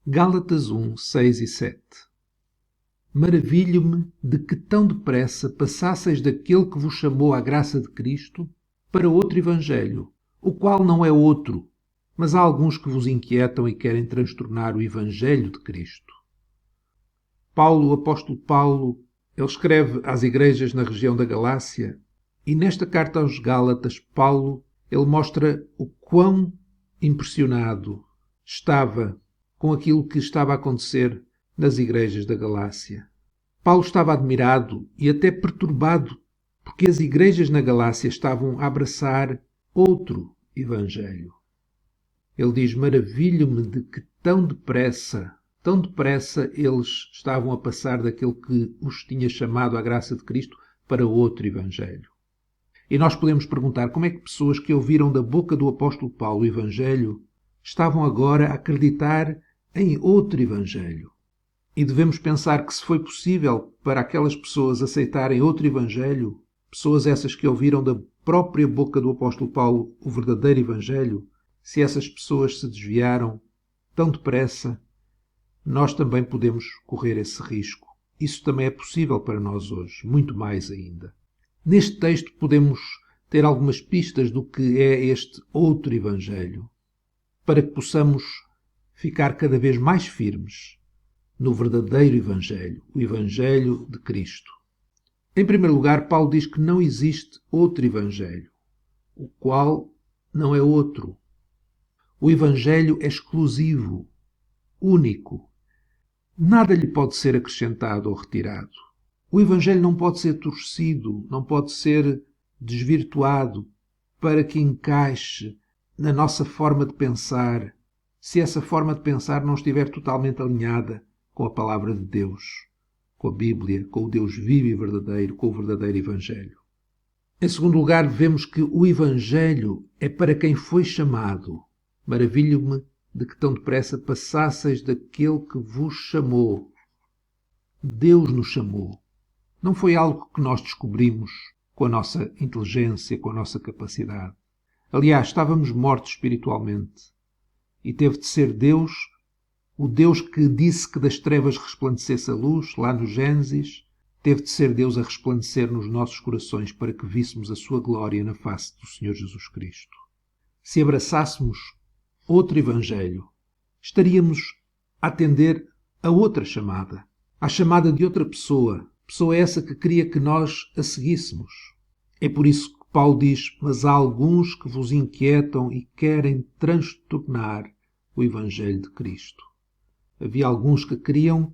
Gálatas 1, 6 e 7. Maravilho-me de que tão depressa passasseis daquele que vos chamou à graça de Cristo para outro evangelho, o qual não é outro, mas há alguns que vos inquietam e querem transtornar o evangelho de Cristo. Paulo, o apóstolo Paulo, ele escreve às igrejas na região da Galácia e nesta carta aos Gálatas, Paulo, ele mostra o quão impressionado estava com aquilo que estava a acontecer nas igrejas da Galácia. Paulo estava admirado e até perturbado porque as igrejas na Galácia estavam a abraçar outro evangelho. Ele diz: maravilho-me de que tão depressa eles estavam a passar daquele que os tinha chamado à graça de Cristo para outro evangelho. E nós podemos perguntar como é que pessoas que ouviram da boca do apóstolo Paulo o evangelho estavam agora a acreditar em outro evangelho. E devemos pensar que se foi possível para aquelas pessoas aceitarem outro evangelho, pessoas essas que ouviram da própria boca do apóstolo Paulo o verdadeiro evangelho, se essas pessoas se desviaram tão depressa, nós também podemos correr esse risco. Isso também é possível para nós hoje, muito mais ainda. Neste texto podemos ter algumas pistas do que é este outro evangelho, para que possamos ficar cada vez mais firmes no verdadeiro evangelho, o evangelho de Cristo. Em primeiro lugar, Paulo diz que não existe outro evangelho, o qual não é outro. O evangelho é exclusivo, único. Nada lhe pode ser acrescentado ou retirado. O evangelho não pode ser torcido, não pode ser desvirtuado para que encaixe na nossa forma de pensar, se essa forma de pensar não estiver totalmente alinhada com a palavra de Deus, com a Bíblia, com o Deus vivo e verdadeiro, com o verdadeiro evangelho. Em segundo lugar, vemos que o evangelho é para quem foi chamado. Maravilho-me de que tão depressa passasseis daquele que vos chamou. Deus nos chamou. Não foi algo que nós descobrimos com a nossa inteligência, com a nossa capacidade. Aliás, estávamos mortos espiritualmente. E teve de ser Deus, o Deus que disse que das trevas resplandecesse a luz, lá no Gênesis, teve de ser Deus a resplandecer nos nossos corações para que víssemos a sua glória na face do Senhor Jesus Cristo. Se abraçássemos outro evangelho, estaríamos a atender a outra chamada, à chamada de outra pessoa essa que queria que nós a seguíssemos. É por isso que Paulo diz: mas há alguns que vos inquietam e querem transtornar o evangelho de Cristo. Havia alguns que queriam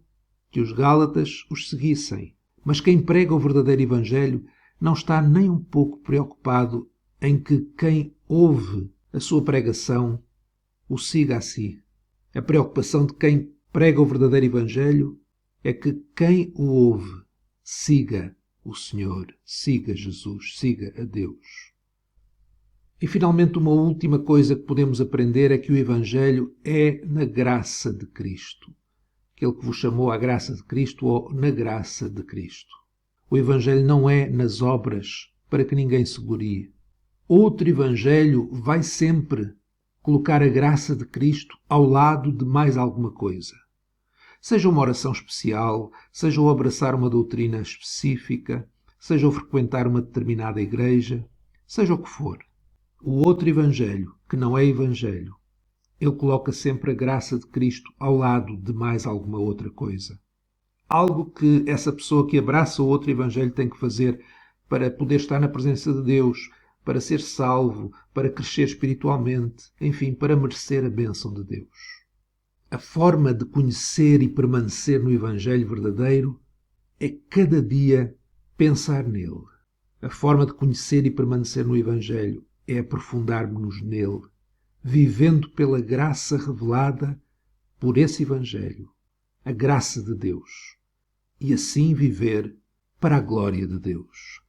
que os Gálatas os seguissem, mas quem prega o verdadeiro evangelho não está nem um pouco preocupado em que quem ouve a sua pregação o siga a si. A preocupação de quem prega o verdadeiro evangelho é que quem o ouve siga o Senhor, siga Jesus, siga a Deus. E finalmente uma última coisa que podemos aprender é que o evangelho é na graça de Cristo. Aquele que vos chamou à graça de Cristo ou na graça de Cristo. O evangelho não é nas obras para que ninguém se glorie. Outro evangelho vai sempre colocar a graça de Cristo ao lado de mais alguma coisa. Seja uma oração especial, seja o abraçar uma doutrina específica, seja o frequentar uma determinada igreja, seja o que for. O outro evangelho, que não é evangelho, ele coloca sempre a graça de Cristo ao lado de mais alguma outra coisa. Algo que essa pessoa que abraça o outro evangelho tem que fazer para poder estar na presença de Deus, para ser salvo, para crescer espiritualmente, enfim, para merecer a bênção de Deus. A forma de conhecer e permanecer no evangelho verdadeiro é cada dia pensar nele. A forma de conhecer e permanecer no evangelho é aprofundarmos-nos nele, vivendo pela graça revelada por esse evangelho, a graça de Deus, e assim viver para a glória de Deus.